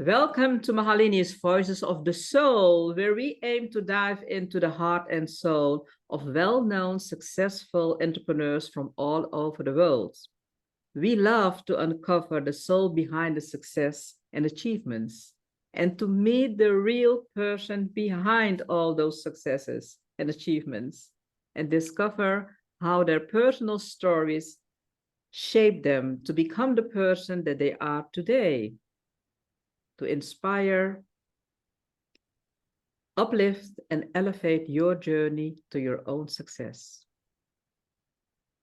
Welcome to Mahalini's Voices of the Soul, where we aim to dive into the heart and soul of well-known successful entrepreneurs from all over the world. We love to uncover the soul behind the success and achievements and to meet the real person behind all those successes and achievements and discover how their personal stories shape them to become the person that they are today, to inspire, uplift, and elevate your journey to your own success.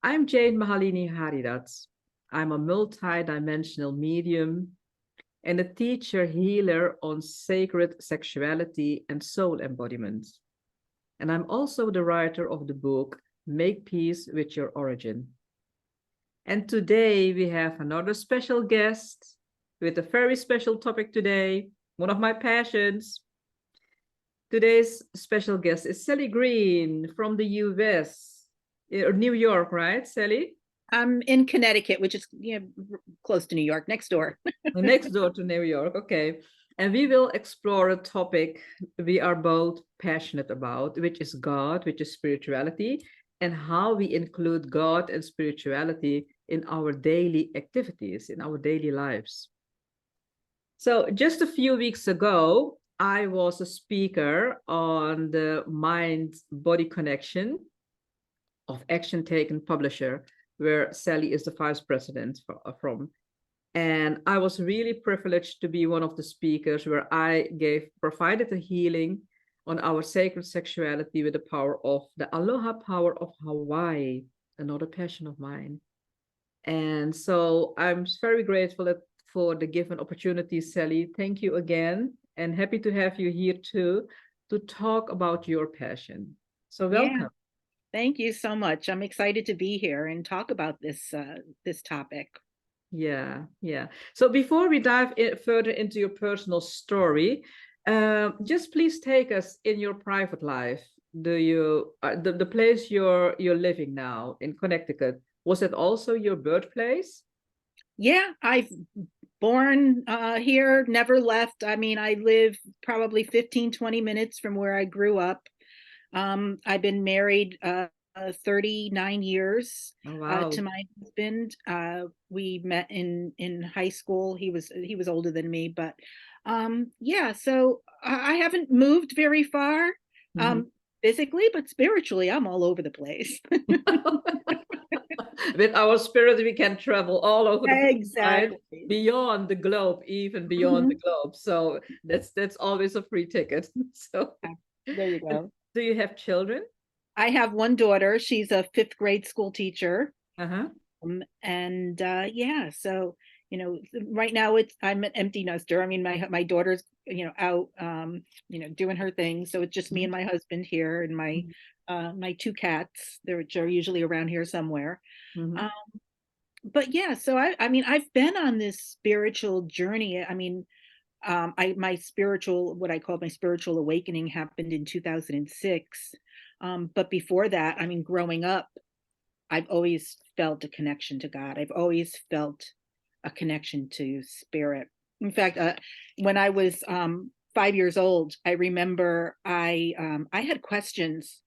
I'm Jane Mahalini Haridat. I'm a multi-dimensional medium and a teacher healer on sacred sexuality and soul embodiment. And I'm also the writer of the book, Make Peace with Your Origin. And today we have another special guest with a very special topic today, one of my passions. Today's special guest is Sally Green from the US, or New York, right, Sally? I'm in Connecticut, which is close to New York, next door. Next door to New York, okay. And we will explore a topic we are both passionate about, which is God, which is spirituality, and how we include God and spirituality in our daily activities, in our daily lives. So just a few weeks ago, I was a speaker on the mind-body connection of Action Taken Publisher, where Sally is the vice president from. And I was really privileged to be one of the speakers where I provided a healing on our sacred sexuality with the power of the Aloha power of Hawaii, another passion of mine. And so I'm very grateful for the given opportunity, Sally. Thank you again, and happy to have you here too to talk about your passion. So welcome. Yeah, thank you so much. I'm excited to be here and talk about this topic. Yeah. So before we dive further into your personal story, just please take us in your private life. The place you're living now in Connecticut, was it also your birthplace? Yeah, I've born here, never left. I mean, I live probably 15, 20 minutes from where I grew up. I've been married 39 years Oh, wow. to my husband. We met in high school. He was older than me, but yeah, so I haven't moved very far physically, but spiritually, I'm all over the place. With our spirit, we can travel all over the place, right? Exactly. Beyond the globe, even beyond the globe. So that's always a free ticket. So There you go. do you have children? I have one daughter. She's a fifth grade school teacher. Uh-huh. And yeah, so right now I'm an empty nester. I mean, my daughter's out doing her thing, so it's just me and my husband here, and my two cats, which are usually around here somewhere. Mm-hmm. But yeah, so I mean, I've been on this spiritual journey. I mean, what I call my spiritual awakening happened in 2006. But before that, I mean, growing up, I've always felt a connection to God. I've always felt a connection to spirit. In fact, when I was 5 years old, I remember I had questions,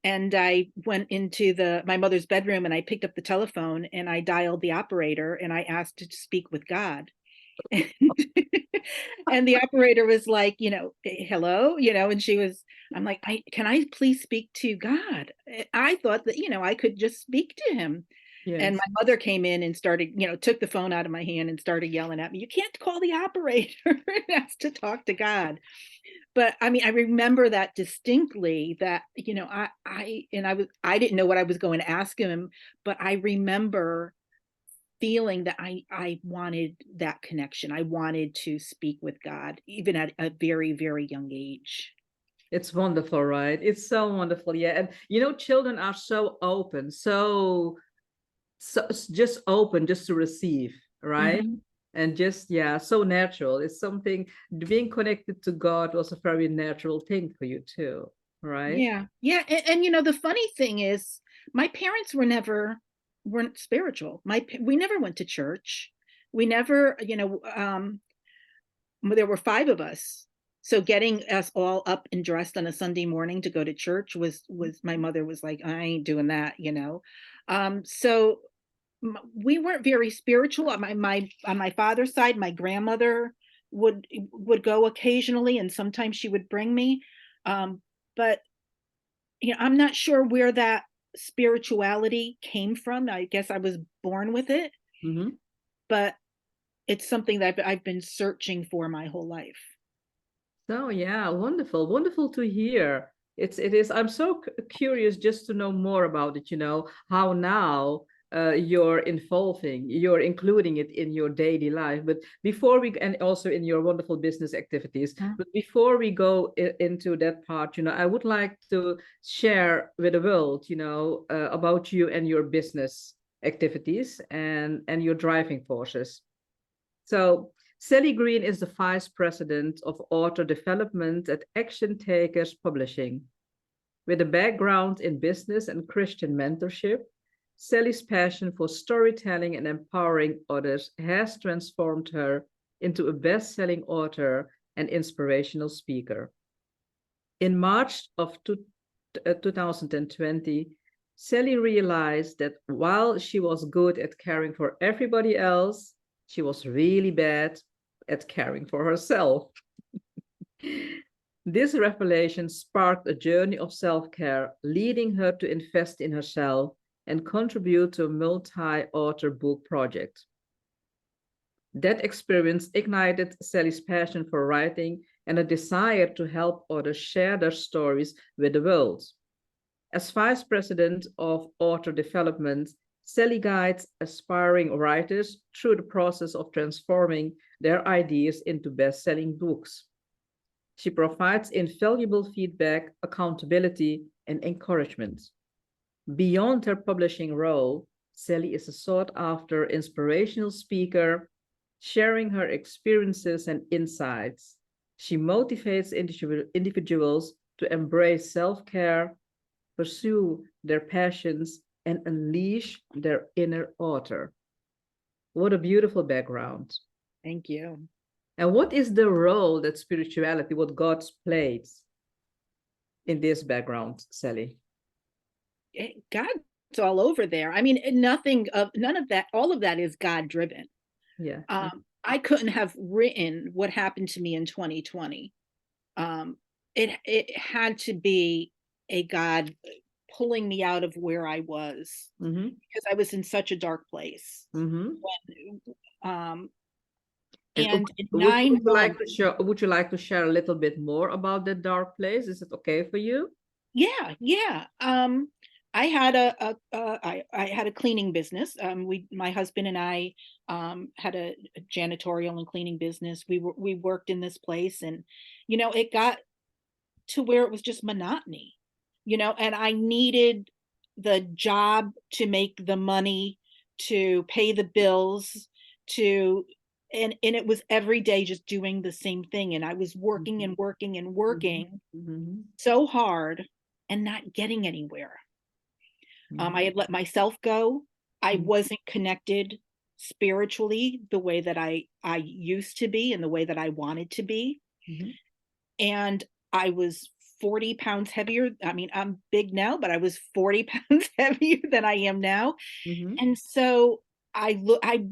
and I went into my mother's bedroom, and I picked up the telephone, and I dialed the operator, and I asked to speak with God. And the operator was like, hello, and I'm like, can I please speak to God? I thought that, I could just speak to him. And Yes. my mother came in and started, took the phone out of my hand and started yelling at me, you can't call the operator and ask to talk to God. But I mean, I remember that distinctly, that, I didn't know what I was going to ask him, but I remember feeling that I wanted that connection. I wanted to speak with God, even at a very, very young age. It's wonderful, right? It's so wonderful. Yeah. And children are so open, so just open just to receive, right? Mhm. And just, yeah, so natural. It's something, being connected to God was a very natural thing for you too, right? Yeah. Yeah. And the funny thing is, my parents weren't spiritual. We never went to church. We never, there were 5 of us. So getting us all up and dressed on a Sunday morning to go to church was my mother was like, I ain't doing that, you know. So we weren't very spiritual on my father's side. My grandmother would go occasionally, and sometimes she would bring me. But you know, I'm not sure where that spirituality came from. I guess I was born with it, Mm-hmm. but it's something that I've been searching for my whole life. So yeah, wonderful, wonderful to hear. It is. I'm so curious just to know more about it. You know how now you're including it in your daily life. But before we and also in your wonderful business activities. Huh? But before we go into that part, I would like to share with the world, about you and your business activities and your driving forces. So Sally Green is the Vice President of Author Development at Action Takers Publishing. With a background in business and Christian mentorship, Sally's passion for storytelling and empowering others has transformed her into a best-selling author and inspirational speaker. In March of 2020, Sally realized that while she was good at caring for everybody else, she was really bad at caring for herself. This revelation sparked a journey of self care, leading her to invest in herself and contribute to a multi author book project. That experience ignited Sally's passion for writing and a desire to help others share their stories with the world. As Vice President of Author Development, Sally guides aspiring writers through the process of transforming their ideas into best-selling books. She provides invaluable feedback, accountability, and encouragement. Beyond her publishing role, Sally is a sought-after inspirational speaker, sharing her experiences and insights. She motivates individuals to embrace self-care, pursue their passions, and unleash their inner author. What a beautiful background. Thank you. And what is the role that spirituality, what God plays in this background, Sally? God's all over there. I mean, none of that, all of that is God driven. Yeah. I couldn't have written what happened to me in 2020. It had to be a God pulling me out of where I was, Mm-hmm. because I was in such a dark place. Mm-hmm. Um, And and in would you like 9 months, to share, would you like to share a little bit more about that dark place? Is it okay for you? yeah, yeah. I had I had a cleaning business. My husband and I had a janitorial and cleaning business. We worked in this place, and it got to where it was just monotony, and I needed the job to make the money, to pay the bills, to and it was every day just doing the same thing, and I was working Mm-hmm. and working and Mm-hmm. working Mm-hmm. so hard and not getting anywhere. I had let myself go. I Mm-hmm. wasn't connected spiritually the way that I used to be and the way that I wanted to be. Mm-hmm. And I was 40 pounds heavier. I mean, I'm big now, but I was 40 pounds heavier than I am now. Mm-hmm. And so I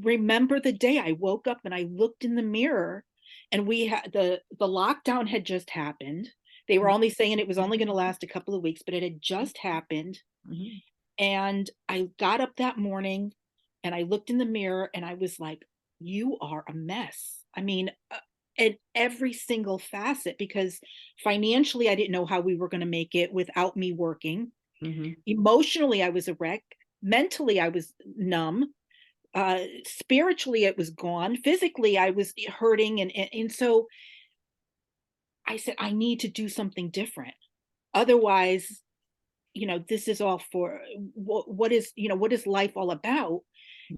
remember the day I woke up and I looked in the mirror, and we had the lockdown had just happened. They were only saying it was only going to last a couple of weeks, but it had just happened. Mm-hmm. And I got up that morning and I looked in the mirror and I was like, you are a mess. I mean, in every single facet, because financially, I didn't know how we were going to make it without me working. Mm-hmm. Emotionally, I was a wreck. Mentally, I was numb. Spiritually, it was gone. Physically, I was hurting. And so I said, I need to do something different. Otherwise, this is all for what is life all about?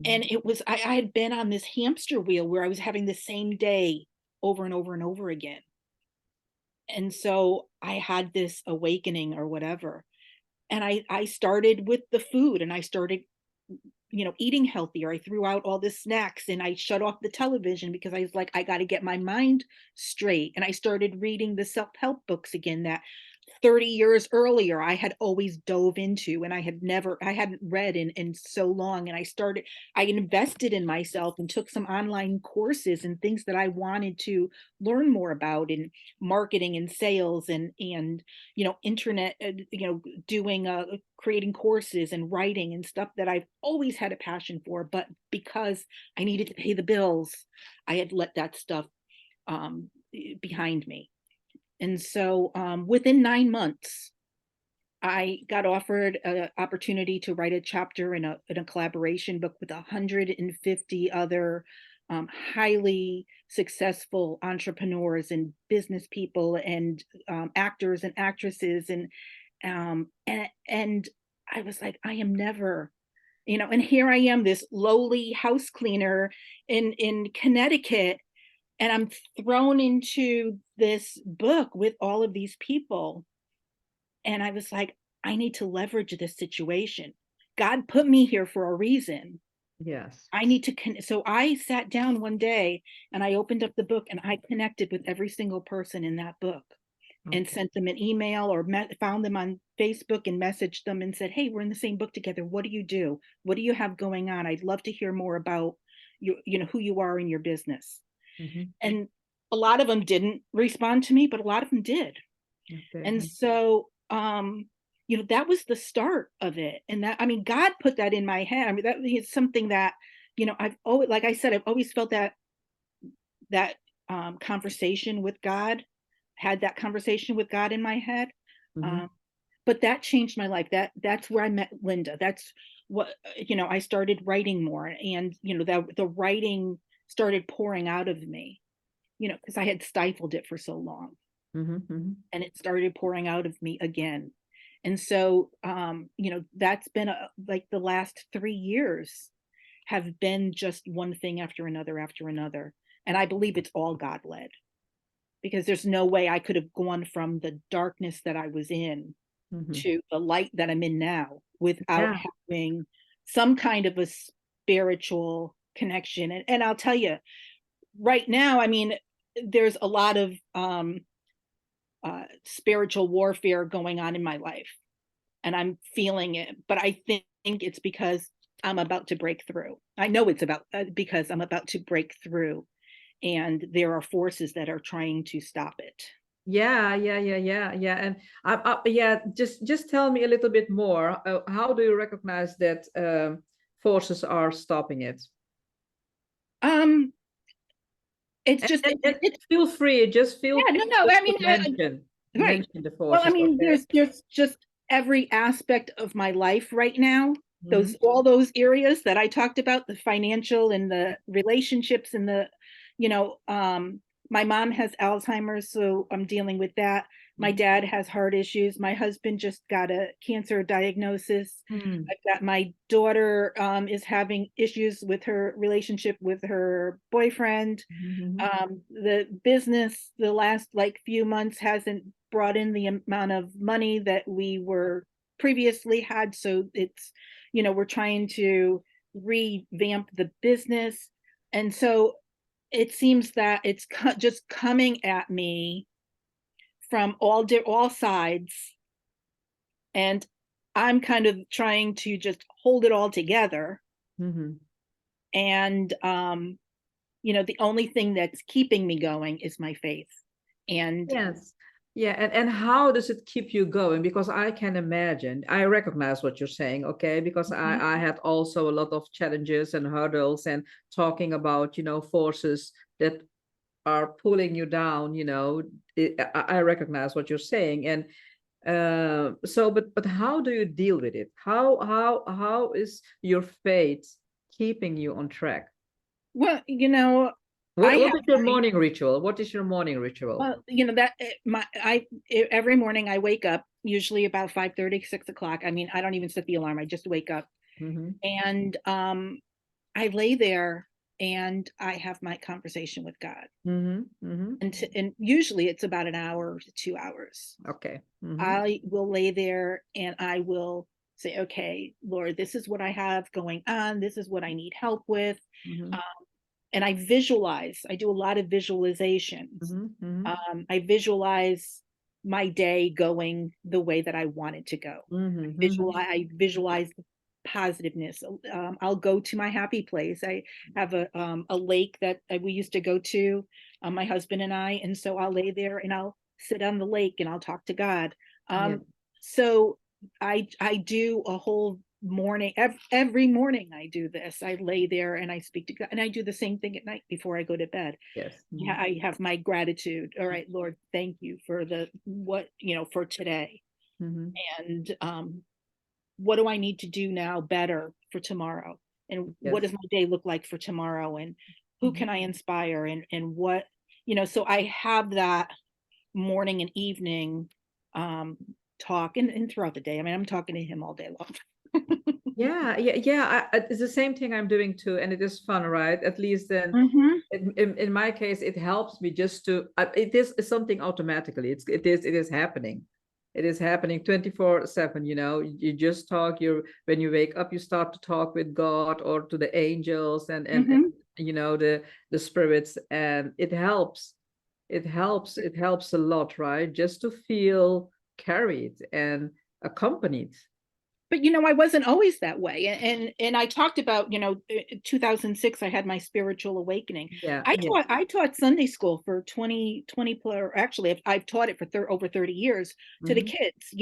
And Mm-hmm. it was, I had been on this hamster wheel where I was having the same day over and over and over again. And so I had this awakening or whatever. And I started with the food, and I started eating healthier. I threw out all the snacks and I shut off the television because I was like, I got to get my mind straight. And I started reading the self-help books again that 30 years earlier I had always dove into, and I hadn't read in so long. And I invested in myself and took some online courses and things that I wanted to learn more about in marketing and sales and internet, doing creating courses and writing and stuff that I've always had a passion for. But because I needed to pay the bills, I had let that stuff behind me. And so within 9 months, I got offered an opportunity to write a chapter in a collaboration book with 150 other highly successful entrepreneurs and business people and actors and actresses. And I was like, I am never, and here I am, this lowly house cleaner in Connecticut, and I'm thrown into this book with all of these people. And I was like, I need to leverage this situation. God put me here for a reason. Yes. I need to so I sat down one day and I opened up the book and I connected with every single person in that book and Okay. sent them an email or found them on Facebook and messaged them and said, hey, we're in the same book together. What do you do? What do you have going on? I'd love to hear more about who you are in your business. Mhm. And a lot of them didn't respond to me, but a lot of them did. Okay. And so that was the start of it. And that, I mean, God put that in my head. I mean, that is something that I've always, like I said, I've always felt that conversation with God, had that conversation with God in my head. Mhm. um, but that changed my life. That's where I met Linda. That's what, I started writing more, and that the writing started pouring out of me, because I had stifled it for so long, Mhm. Mhm. and it started pouring out of me again. And so that's been like the last 3 years have been just one thing after another. And I believe it's all God led, because there's no way I could have gone from the darkness that I was in Mhm. to the light that I'm in now without Yeah. having some kind of a spiritual connection. And I'll tell you right now, I mean, there's a lot of spiritual warfare going on in my life, and I'm feeling it. But I think it's because I'm about to break through. I know it's about because I'm about to break through, and there are forces that are trying to stop it. Yeah, yeah, yeah, yeah, yeah. And yeah, just tell me a little bit more. How do you recognize that forces are stopping it? Um, it's And, just and, and it's feel free, just feel yeah, no, free no. I to mean, right. mention the Well, I forces. mean, Okay. there's just every aspect of my life right now. Mhm. Those all those areas that I talked about, the financial and the relationships and the, you know, um, my mom has Alzheimer's, so I'm dealing with that. My Mhm. dad has heart issues. My husband just got a cancer diagnosis. Mhm. I've got my daughter is having issues with her relationship with her boyfriend. Mhm. The business the last like few months hasn't brought in the amount of money that we were previously had, so it's we're trying to revamp the business. And so it seems that it's just coming at me from all sides, and I'm kind of trying to just hold it all together. Mhm. And the only thing that's keeping me going is my faith. And Yes. Yeah, and how does it keep you going? Because I can imagine, I recognize what you're saying, okay? Because Mhm. I had also a lot of challenges and hurdles and talking about, forces that are pulling you down, I recognize what you're saying. And so, but how do you deal with it? How is your faith keeping you on track? Well, I What have is your my morning ritual? What is your morning ritual? well, that my I every morning I wake up usually about 5:30, 6 o'clock. I mean, I don't even set the alarm. I just wake up, Mm-hmm. and I lay there and I have my conversation with God. Mm-hmm. Mm-hmm. And usually it's about an hour to 2 hours. Okay. Mm-hmm. I will lay there and I will say, okay, Lord, this is what I have going on. This is what I need help with. Mm-hmm. Um, and I visualize, I do a lot of visualizations. Mm-hmm. Mm-hmm. I visualize my day going the way that I want it to go. Mm-hmm. I visualize the positiveness. I'll go to my happy place. I have a lake that we used to go to, my husband and I, and so I'll lay there and I'll sit on the lake and I'll talk to God. Yeah. So I do a whole morning, every morning I do this. I lay there and I speak to God, and I do the same thing at night before I go to bed. Yes. Yeah, Mm-hmm. I have my gratitude. All right, Lord, thank you for the what, for today. Mm-hmm. And what do I need to do now better for tomorrow? And what Yes. does my day look like for tomorrow? And who Mm-hmm. can I inspire? And what, so I have that morning and evening talk, and throughout the day. I mean, I'm talking to him all day long. Yeah, yeah, yeah. It's the same thing I'm doing too, and it is fun, right? At least then, Hmm. in my case, it helps me just to. It is something automatically. It is happening. It is happening 24/7. You just talk. When you wake up, you start to talk with God or to the angels and Hmm. the spirits, and it helps. It helps a lot, right? Just to feel carried and accompanied. But I wasn't always that way. And I talked about, 2006 I had my spiritual awakening. Yeah, I yeah. taught Sunday school for 20 plus, actually I've taught it for over 30 years to the Mhm. kids,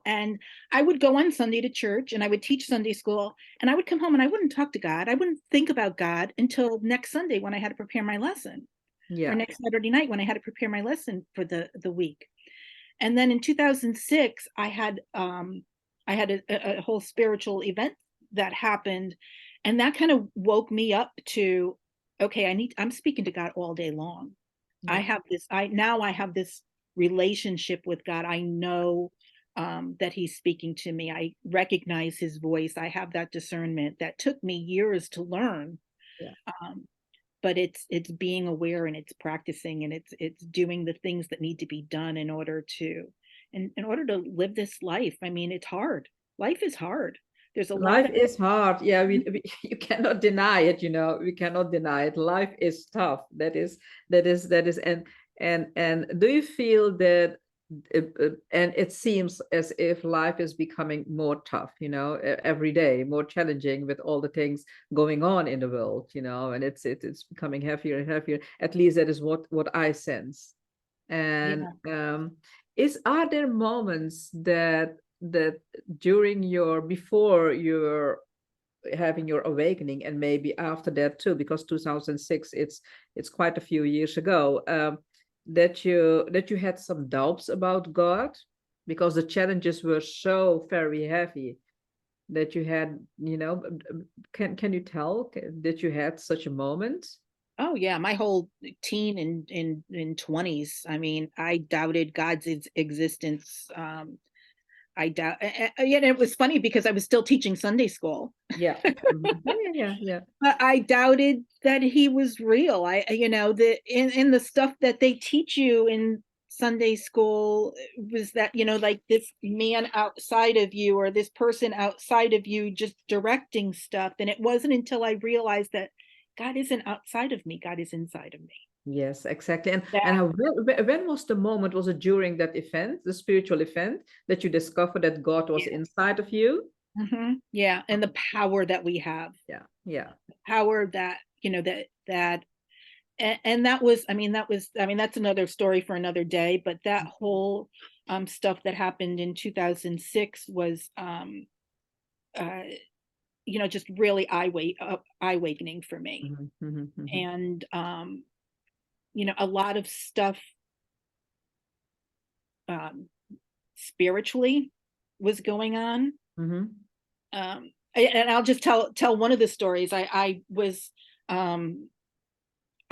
and I would go on Sunday to church and I would teach Sunday school, and I would come home and I wouldn't talk to God. I wouldn't think about God until next Sunday when I had to prepare my lesson, or Yeah. next Saturday night when I had to prepare my lesson for the week. And then in 2006 I had a whole spiritual event that happened, and that kind of woke me up to, okay, I'm speaking to God all day long. Yeah. I have this relationship with God. I know that he's speaking to me. I recognize his voice. I have that discernment that took me years to learn. Yeah. um, but it's being aware, and it's practicing, and it's doing the things that need to be done in order to live this life. I mean, it's hard. Life is hard. There's a lot Life of. is hard. Yeah, you cannot deny it. We cannot deny it. Life is tough. That is, and do you feel that and it seems as if life is becoming more tough, every day, more challenging with all the things going on in the world, and it's becoming heavier and heavier. At least that is what I sense. And Yeah. are there moments that during before you're having your awakening, and maybe after that too, because 2006, it's quite a few years ago, that you had some doubts about God, because the challenges were so very heavy that you had, can you tell that you had such a moment? Oh yeah, my whole teen and 20s. I mean, I doubted God's existence. I doubt. Yeah, it was funny because I was still teaching Sunday school. Yeah. Mhm. Yeah, yeah, yeah, yeah. I doubted that he was real. The in the stuff that they teach you in Sunday school was that, like this man outside of you, or this person outside of you just directing stuff. And it wasn't until I realized that God isn't outside of me, God is inside of me. Yes, exactly. And That, when was the moment? Was it during that event, the spiritual event, that you discovered that God was yeah. inside of you? Yeah. And the power that we have, Yeah, yeah. power that, that and that was, that's another story for another day, but that whole stuff that happened in 2006 was uh just really eye awakening for me. Mhm, mhm, mhm, And a lot of stuff um spiritually was going on. mhm, And I'll just tell one of the stories. I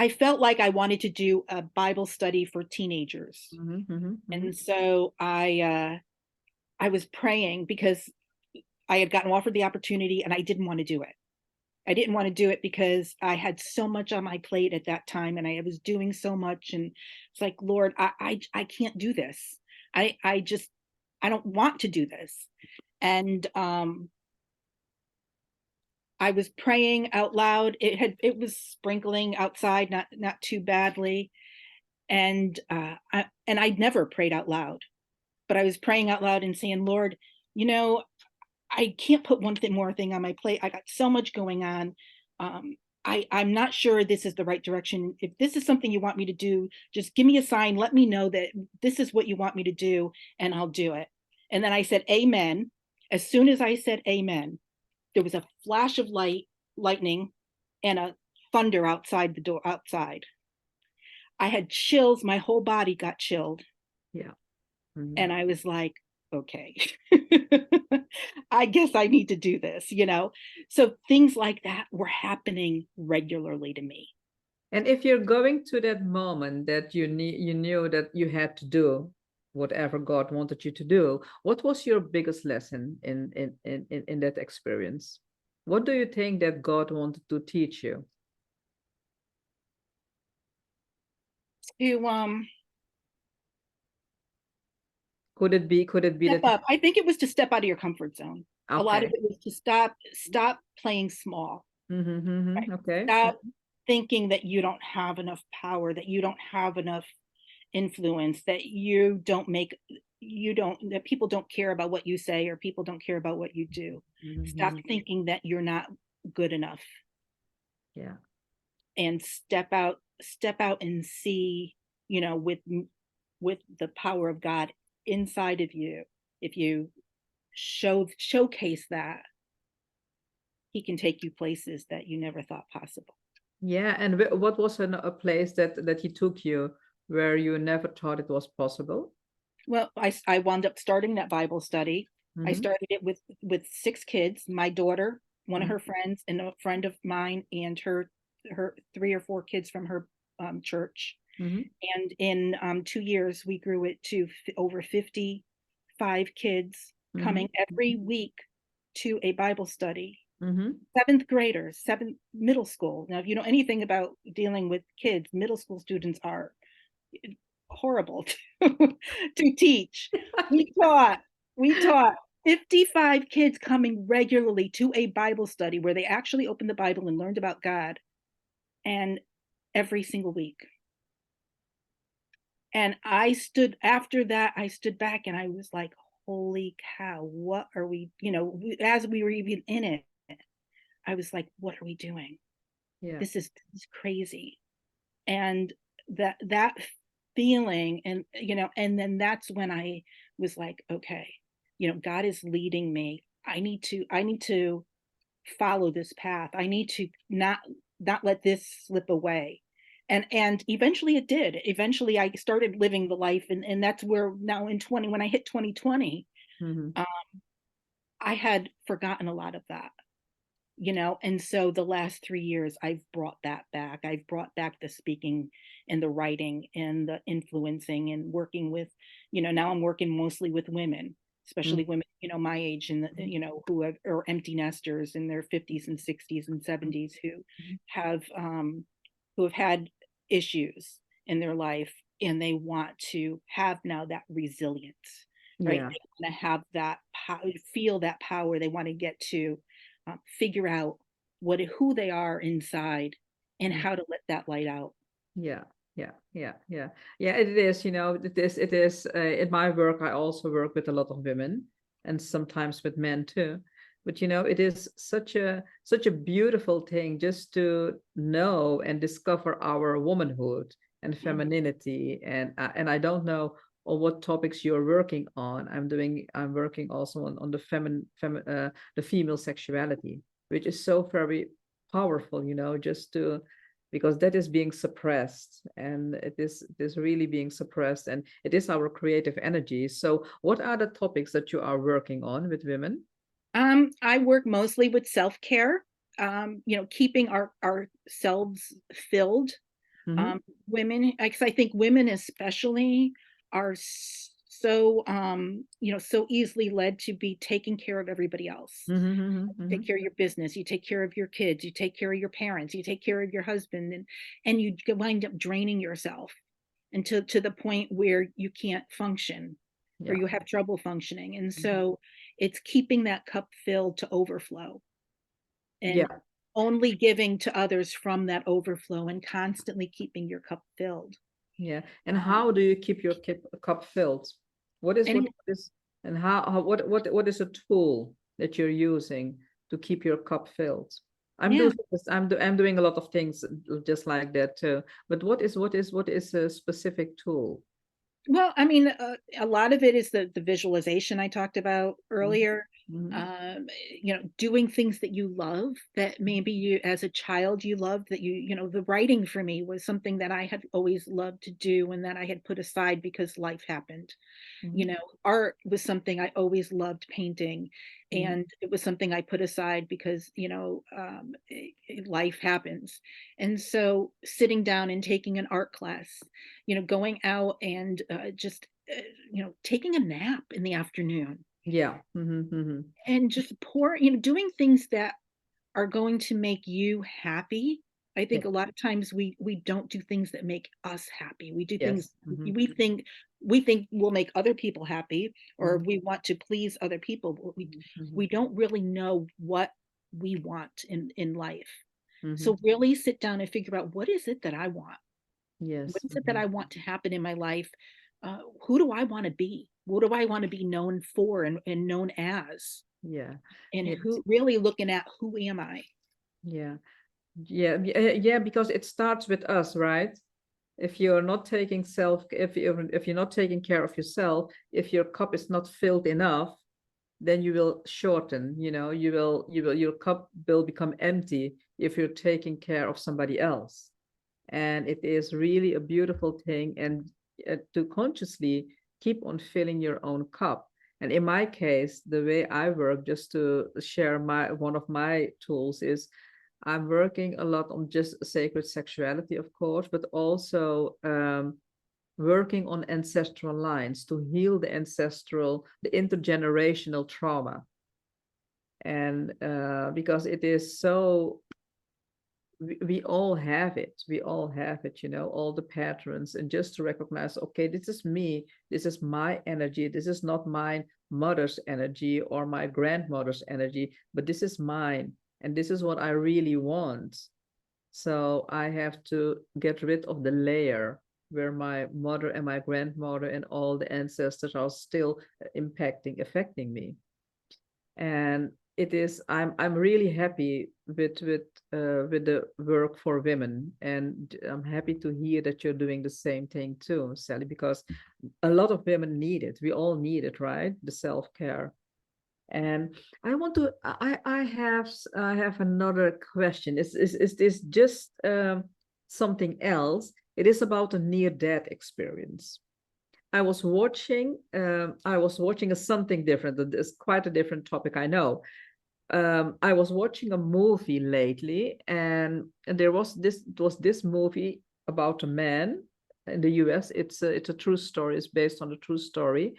felt like I wanted to do a Bible study for teenagers. mhm, mhm, mhm. And so I was praying because I had gotten offered the opportunity and I didn't want to do it. I didn't want to do it because I had so much on my plate at that time, and I was doing so much, and it's like, Lord, I can't do this. I don't want to do this. And I was praying out loud. It was sprinkling outside, not too badly. And I'd never prayed out loud, but I was praying out loud and saying, Lord, you know, I can't put one more thing on my plate. I got so much going on. I'm not sure this is the right direction. If this is something you want me to do, just give me a sign. Let me know that this is what you want me to do, and I'll do it. And then I said, Amen. As soon as I said amen, there was a flash of lightning, and a thunder outside the door. Outside, I had chills. My whole body got chilled. Yeah. Mm-hmm. And I was like, okay, I guess I need to do this, you know? So things like that were happening regularly to me. And if you're going to that moment that you knew that you had to do whatever God wanted you to do, what was your biggest lesson in that experience? What do you think that God wanted to teach you? To Could it be step that? up. I think it was to step out of your comfort zone. A lot of Okay. it was to stop playing small. Mm-hmm, Right? mm-hmm, okay. Stop thinking that you don't have enough power, that you don't have enough influence, that that people don't care about what you say, or people don't care about what you do. Stop Mm-hmm. thinking that you're not good enough, Yeah. and step out and see, you know, with the power of God inside of you. If you showcase that, he can take you places that you never thought possible. Yeah. And what was a place that he took you where you never thought it was possible? Well, I wound up starting that Bible study. I Mm-hmm. started it with 6 kids, my daughter, one of Mm-hmm. her friends, and a friend of mine, and her 3 or 4 kids from her church. Mm-hmm. And in 2 years, we grew it to over 55 kids Mm-hmm. coming every week to a Bible study. Mm-hmm. Seventh graders, seventh middle school. Now, if you know anything about dealing with kids, middle school students are horrible to teach. We taught, we taught 55 kids coming regularly to a Bible study where they actually opened the Bible and learned about God, and every single week. And after that, I stood back and I was like, holy cow, what are we, as we were even in it, I was like, what are we doing? Yeah. This is crazy. And that feeling, and then that's when I was like, okay, God is leading me. I need to follow this path. I need to not let this slip away. And eventually it did. Eventually I started living the life, and that's where now when I hit 2020, Mm-hmm. I had forgotten a lot of that. And so the last 3 years I've brought that back. I've brought back the speaking and the writing and the influencing and working with, now I'm working mostly with women, especially women, my age, and are empty nesters in their 50s and 60s and 70s, have um who have had issues in their life, and they want to have now that resilience, right? Yeah. They want to have that feel that power. They want to get to figure out who they are inside, and Mm. how to let that light out. Yeah. Yeah. Yeah. Yeah. Yeah. It is, it is in my work, I also work with a lot of women and sometimes with men too. But it is such a beautiful thing just to know and discover our womanhood and Mhm. femininity. And I don't know on what topics you're working on. I'm working also on the female sexuality, which is so very powerful, just to, because that is being suppressed, and it is really being suppressed, and it is our creative energy. So what are the topics that you are working on with women? I work mostly with self-care, keeping ourselves filled. Mm-hmm. Women, because I think women especially are so easily led to be taking care of everybody else. Mm-hmm. Mm-hmm. Take Mm-hmm. care of your business, you take care of your kids, you take care of your parents, you take care of your husband, and you wind up draining yourself, and to the point where you can't function, or Yeah. you have trouble functioning. And Mm-hmm. so it's keeping that cup filled to overflow and Yeah, only giving to others from that overflow and constantly keeping your cup filled. yeah. And Um, how do you keep your cup filled? and What is and what is a tool that you're using to keep your cup filled? I'm yeah, doing this, I'm doing a lot of things just like that too. But what is a specific tool? well, I mean, a lot of it is the visualization I talked about Mhm, earlier. mhm, Doing things that you love that maybe you, as a child, you loved that the writing for me was something that I had always loved to do and that I had put aside because life happened. mhm, Art was something I always loved painting, mhm. and it was something I put aside because, life happens. And so sitting down and taking an art class, going out and just, taking a nap in the afternoon Yeah. and just doing things that are going to make you happy. I Yeah. think a lot of times we don't do things that make us happy. We do things Yes. Mhm, we think will make other people happy, or mhm, we want to please other people, but we mhm, mhm, we don't really know what we want in life. So mhm. really sit down and figure out, what is it that I want? What Yes. is it that I want to happen in my life? Who do I want to be? What do I want to be known for and known as? Yeah. And Yeah. who really looking at, who am I? Yeah. Yeah. Yeah, because it starts with us, right? If you're not taking if you're not taking care of yourself, if your cup is not filled enough, then you will shorten, your cup will become empty if you're taking care of somebody else. And it is really a beautiful thing, and to consciously keep on filling your own cup. And in my case, the way I work, just to share my one of my tools, is I'm working a lot on just sacred sexuality, of course, but also working on ancestral lines to heal the intergenerational trauma. And because it is so, we all have it. We all have it, all the patterns. And just to recognize, okay, this is me. This is my energy. This is not my mother's energy or my grandmother's energy, but this is mine. And this is what I really want. So I have to get rid of the layer where my mother and my grandmother and all the ancestors are still affecting me. And it is, I'm really happy with the work for women, and I'm happy to hear that you're doing the same thing too, Sally, because a lot of women need it. We all need it, right? The self-care. And I have another question. Is this just something else? It is about a near-death experience. I was watching a something different. It's quite a different topic, I know. I was watching a movie lately, and it was this movie about a man in the US. It's a true story. It's based on a true story,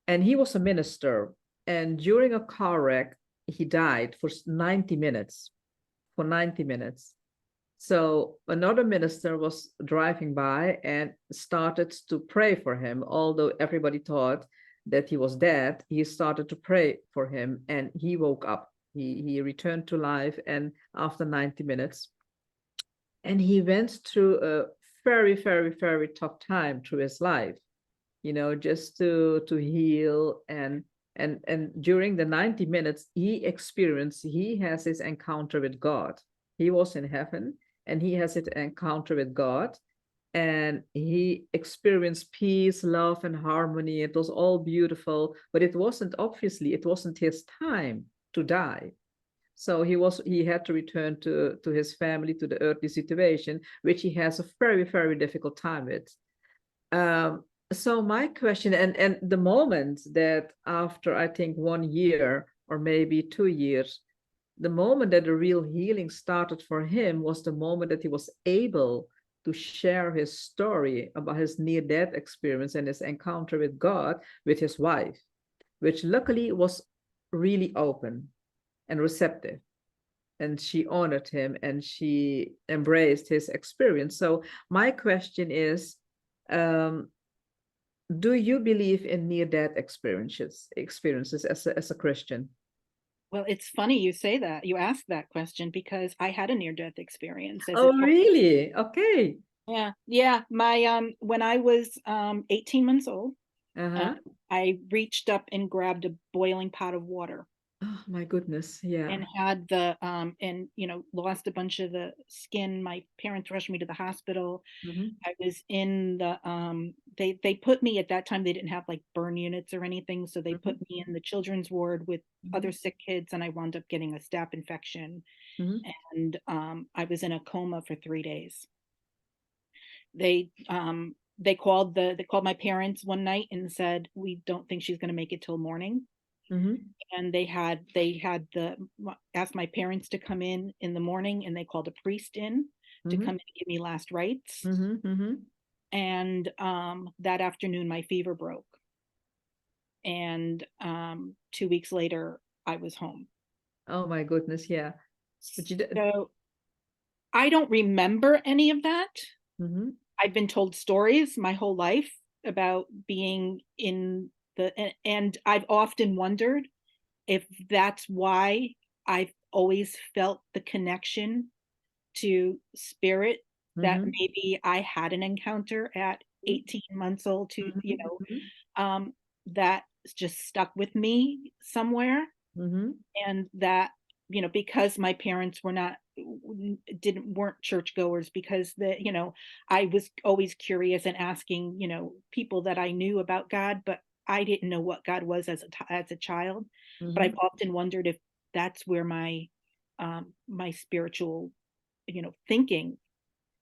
and he was a minister. And during a car wreck, he died for 90 minutes. For 90 minutes. So another minister was driving by and started to pray for him. Although everybody thought that he was dead, he started to pray for him, and he woke up. He returned to life, and after 90 minutes, and he went through a very, very, very tough time through his life, just to heal. And during the 90 minutes, he has his encounter with God. He was in heaven, and he has his encounter with God, and he experienced peace, love, and harmony. It was all beautiful, but it wasn't his time to die. So he had to return to his family, to the earthly situation, which he has a very, very difficult time with. um, so my question, and the moment that after, I think, 1 year or maybe 2 years, the moment that the real healing started for him was the moment that he was able to share his story about his near-death experience and his encounter with God with his wife, which luckily was really open and receptive. And she honored him and she embraced his experience. So my question is, um, do you believe in near-death experiences as a Christian? Well, it's funny you say that. You asked that question because I had a near-death experience as a Oh, child. really? Okay. Yeah, yeah. My when I was 18 months old, um, Uh-huh. I reached up and grabbed a boiling pot of water Oh my goodness. Yeah. and had the and lost a bunch of the skin. My parents rushed me to the hospital. Mm-hmm. I was in the they put me, at that time they didn't have like burn units or anything, so they put Mm-hmm. me in the children's ward with Mm-hmm. other sick kids, and I wound up getting a staph infection, Mm-hmm. and I was in a coma for 3 days. They called my parents one night and said, we don't think she's going to make it till morning. Mm-hmm. And they had the asked my parents to come in the morning, and they called a priest in to Mm-hmm. come and give me last rites. Mm-hmm. Mm-hmm. And that afternoon my fever broke, and 2 weeks later I was home. Oh my goodness. Yeah. But you did. So I don't remember any of that. Mm-hmm. I've been told stories my whole life about being in and I've often wondered if that's why I've always felt the connection to spirit, that Mm-hmm. maybe I had an encounter at 18 months old to, Mm-hmm. that just stuck with me somewhere. Mm-hmm. And that, because my parents weren't churchgoers, because I was always curious and asking, people that I knew about God, but I didn't know what God was as a child. But Mm-hmm. I've often wondered if that's where my spiritual, thinking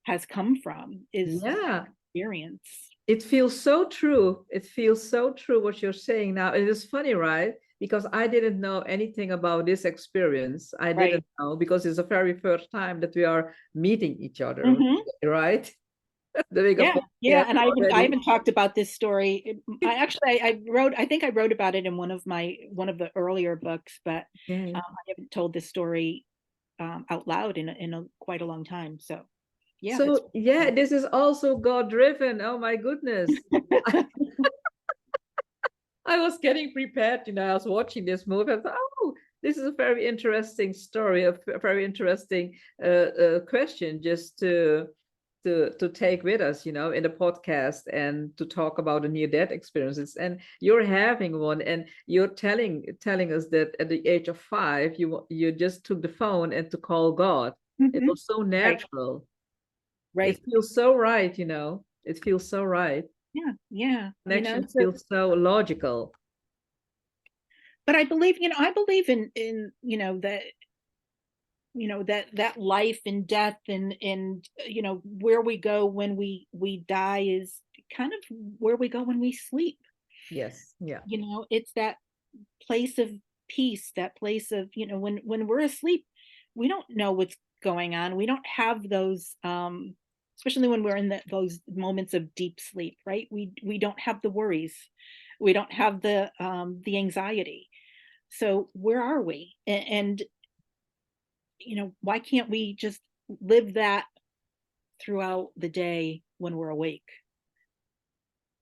has come from, is that Yeah. experience. It feels so true. It feels so true what you're saying now. It is funny, right? Because I didn't know anything about this experience. I Right. didn't know because it's the very first time that we are meeting each other, Hmm. right? Doing a Yeah, yeah, podcast and I already. haven't talked about this story. I think I wrote about it in one of the earlier books, but Okay. I haven't told this story out loud in a quite a long time. So yeah, it's So yeah, this is also God driven. Oh my goodness. I was getting prepared, I was watching this movie. I thought, oh, this is a very interesting story, a very interesting question just to take with us, in the podcast and to talk about the near-death experiences. And you're having one, and you're telling us that at the age of 5, you just took the phone and to call God. It Mhm. was so Right, natural. It right. feels so right, It feels so right. Yeah, yeah. Connections So, feel so logical. but I believe in that, that life and death, and where we go when we die is kind of where we go when we sleep. Yes. Yeah. It's that place of peace, that place of, when we're asleep, we don't know what's going on. We don't have those, especially when we're in those moments of deep sleep, right? We don't have the worries. We don't have the anxiety. So where are we? And why can't we just live that throughout the day when we're awake?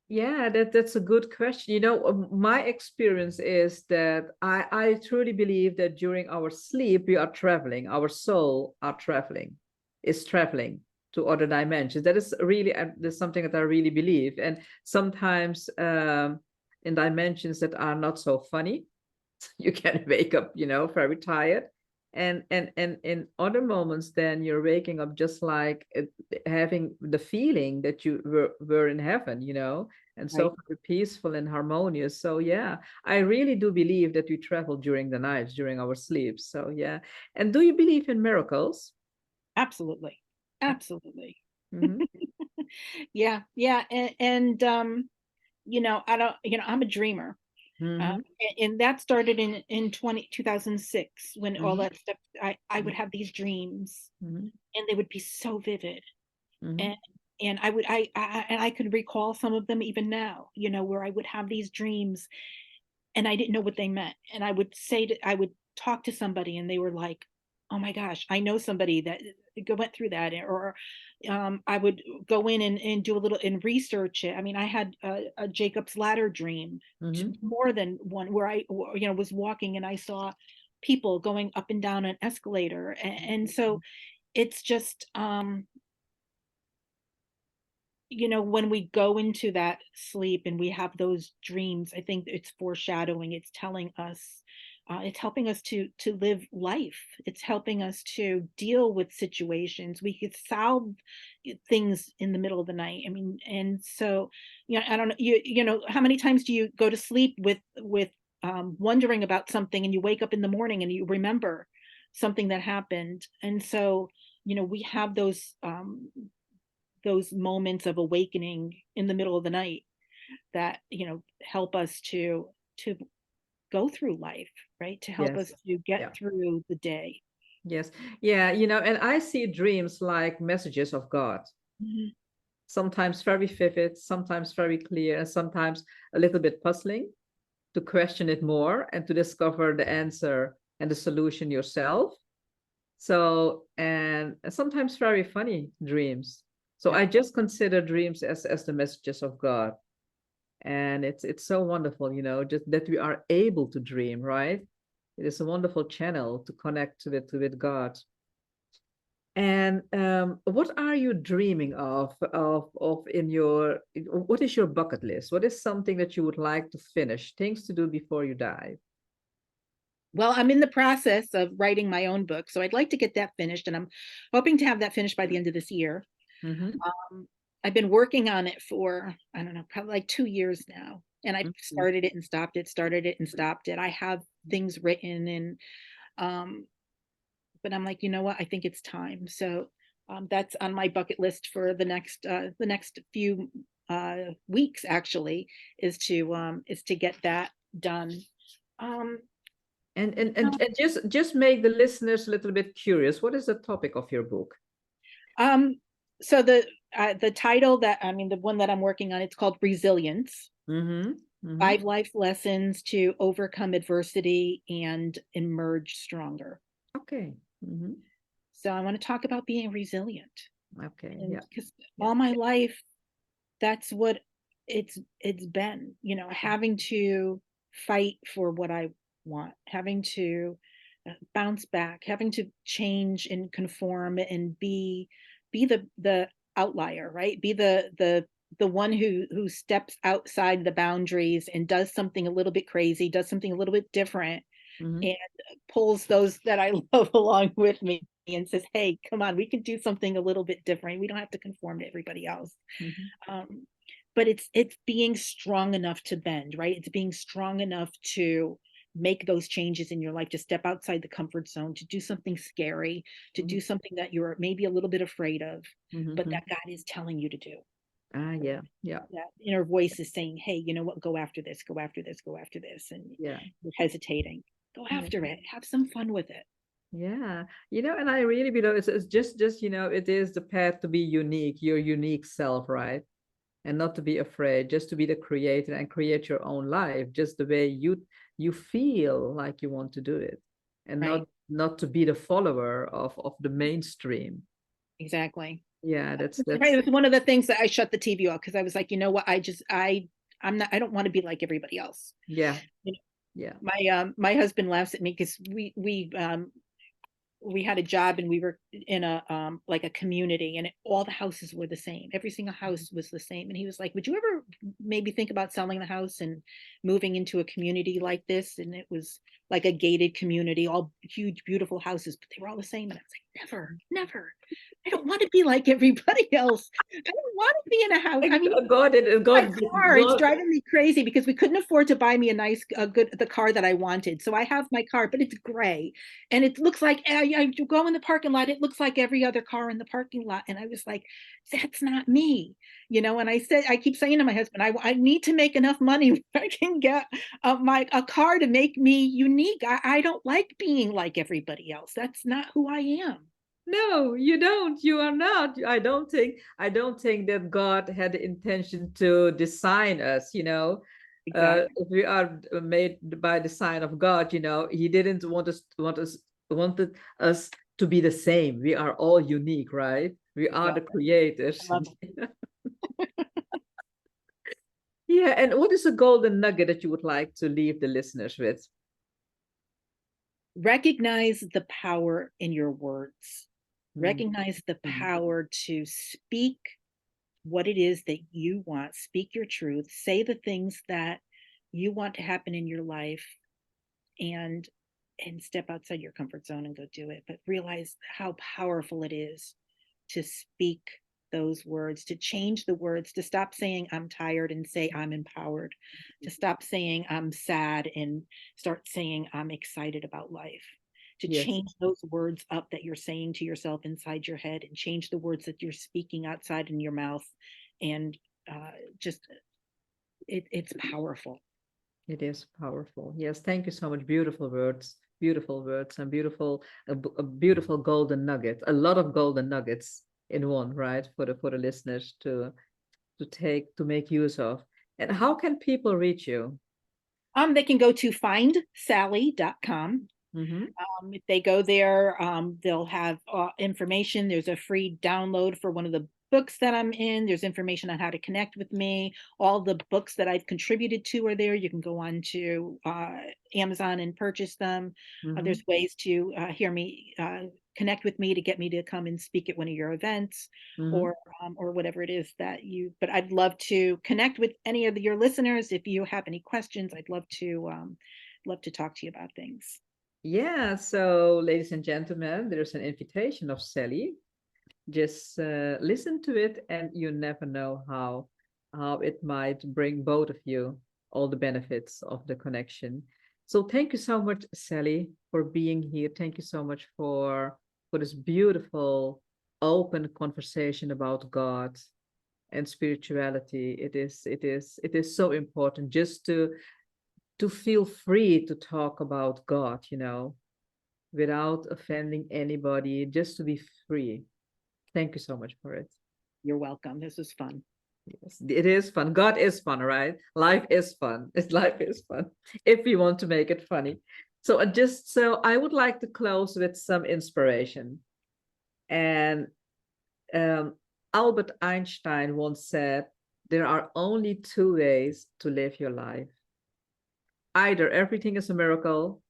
Yeah, that's a good question. My experience is that I truly believe that during our sleep we are traveling. Our soul is traveling to other dimensions. That is really that's something that I really believe. And sometimes in dimensions that are not so funny, you can wake up, very tired. And in other moments, then you're waking up just like having the feeling that you were in heaven, and Right. so very peaceful and harmonious. So yeah, I really do believe that we travel during the night, during our sleep. So yeah. And do you believe in miracles? Absolutely. Absolutely. Mm-hmm. Yeah, yeah. And I don't, I'm a dreamer. Mm-hmm. And that started in 2006, when all Mm-hmm. that stuff, I would have these dreams, Mm-hmm. and they would be so vivid. Mm-hmm. And I could recall some of them even now, where I would have these dreams and I didn't know what they meant. And I would talk to somebody and they were like, oh my gosh, I know somebody that went through that, or I would go in and do a little and research it. I mean, I had a Jacob's Ladder dream, more than one, where I, was walking and I saw people going up and down an escalator, and so it's just, when we go into that sleep and we have those dreams, I think it's foreshadowing. It's telling us, it's helping us to live life. It's helping us to deal with situations. We could solve things in the middle of the night. I mean, and so, I don't know, how many times do you go to sleep with wondering about something, and you wake up in the morning and you remember something that happened. And so, we have those moments of awakening in the middle of the night that, help us to go through life, right? To help us Yes. to get Yeah. through the day. Yes. Yeah. And I see dreams like messages of God, Mhm. sometimes very vivid, sometimes very clear, and sometimes a little bit puzzling, to question it more and to discover the answer and the solution yourself. So, and sometimes very funny dreams. So Yeah. I just consider dreams as the messages of God. And it's so wonderful, just that we are able to dream, right? It is a wonderful channel to connect with God. And what are you dreaming of in your, what is your bucket list? What is something that you would like to finish, things to do before you die? Well, I'm in the process of writing my own book, so I'd like to get that finished, and I'm hoping to have that finished by the end of this year. Mm-hmm. Um, I've been working on it for, I don't know, probably like 2 years now. And I've Mm-hmm. started it and stopped it, started it and stopped it. I have things written, and um, but I'm like, you know what? I think it's time. So that's on my bucket list for the next few weeks. Actually, is to get that done. Um, And just make the listeners a little bit curious. What is the topic of your book? um, so the title, that I mean, the one that I'm working on, it's called Resilience: Mm-hmm. Mm-hmm. 5 life lessons to overcome adversity and emerge stronger. Okay. Mm-hmm. So I want to talk about being resilient, Okay. and Yeah. because Yeah. all my life, that's what it's been, having to fight for what I want, having to bounce back, having to change and conform and be the outlier, right? Be the one who steps outside the boundaries and does something a little bit crazy, does something a little bit different, Mm-hmm. and pulls those that I love along with me and says, "Hey, come on, we can do something a little bit different. We don't have to conform to everybody else." Mm-hmm. Um, but it's being strong enough to bend, right? It's being strong enough to make those changes in your life, to step outside the comfort zone, to do something scary, to Mm-hmm. do something that you're maybe a little bit afraid of, but Mm-hmm. that God is telling you to do. Ah, yeah. Yeah. That inner voice is saying, "Hey, you know what? Go after this, go after this, go after this." And Yeah. you're hesitating. Go Yeah. after it. Have some fun with it. Yeah, and I really believe it's just it is the path to be unique, your unique self, right? And not to be afraid, just to be the creator and create your own life, just the way you feel like you want to do it, and Right. not to be the follower of the mainstream. Exactly. Yeah, Right. that's It was one of the things that I shut the TV off, because I was like, you know what? I'm not, I don't want to be like everybody else. yeah, You know, yeah. my husband laughs at me because we had a job, and we were in a like a community, and all the houses were the same. Every single house was the same. And he was like, would you ever maybe think about selling the house and moving into a community like this? And it was like a gated community, all huge, beautiful houses, but they were all the same. And I was like, never, never. I don't want to be like everybody else. I don't want to be in a house. I mean, my car, it's God. driving me crazy because we couldn't afford to buy me the car that I wanted. So I have my car, but it's gray, and it looks like, I go in the parking lot, it looks like every other car in the parking lot. And I was like, that's not me, And I keep saying to my husband, I need to make enough money where I can get a car to make me unique. I don't like being like everybody else. That's not who I am. No, you don't. You are not. I don't think that God had the intention to design us, Exactly. if we are made by the sign of God, He didn't wanted us to be the same. We are all unique, right? We are the creators. Love Yeah, and what is a golden nugget that you would like to leave the listeners with? recognize the power in your words. Mm, Recognize the mm, power to speak what it is that you want. Speak your truth. Say the things that you want to happen in your life, and step outside your comfort zone and go do it. But realize how powerful it is to speak those words, to change the words, to stop saying I'm tired and say I'm empowered, to stop saying I'm sad and start saying I'm excited about life, to yes, change those words up that you're saying to yourself inside your head and change the words that you're speaking outside in your mouth. And just, it's powerful. it is powerful. Yes, thank you so much. Beautiful words, and a beautiful golden nugget. A lot of golden nuggets in one, right? For the listeners to make use of. And how can people reach you? They can go to findsally.com. Mm-hmm. If they go there, they'll have information. There's a free download for one of the books that I'm in. There's information on how to connect with me. All the books that I've contributed to are there. You can go on to Amazon and purchase them. Mm-hmm. There's ways to hear me, connect with me to get me to come and speak at one of your events, Mm-hmm. or whatever it is that you. But I'd love to connect with any of your listeners. If you have any questions, I'd love to talk to you about things. Yeah, so ladies and gentlemen, there's an invitation of Sally. Just listen to it, and you never know how it might bring both of you all the benefits of the connection. So thank you so much, Sally, for being here. Thank you so much for this beautiful, open conversation about God and spirituality. It is so important just to feel free to talk about God, without offending anybody, just to be free. Thank you so much for it. You're welcome. This was fun. Yes, it is fun. God is fun, right? Life is fun. Life is fun if we want to make it funny. So I would like to close with some inspiration. And um, Albert Einstein once said, "There are only two ways to live your life. Either everything is a miracle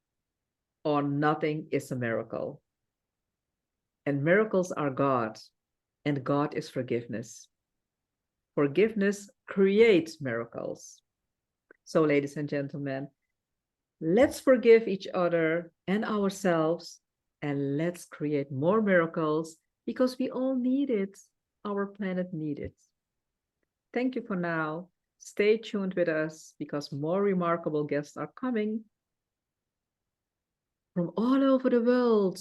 or nothing is a miracle. And miracles are God, and God is forgiveness. Forgiveness creates miracles." So, ladies and gentlemen, let's forgive each other and ourselves, and let's create more miracles because we all need it. Our planet needs it. Thank you for now. Stay tuned with us because more remarkable guests are coming from all over the world,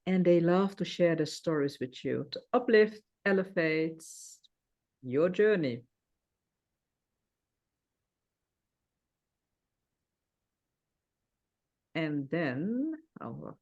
and they love to share their stories with you to uplift, elevate your journey. And then, oh,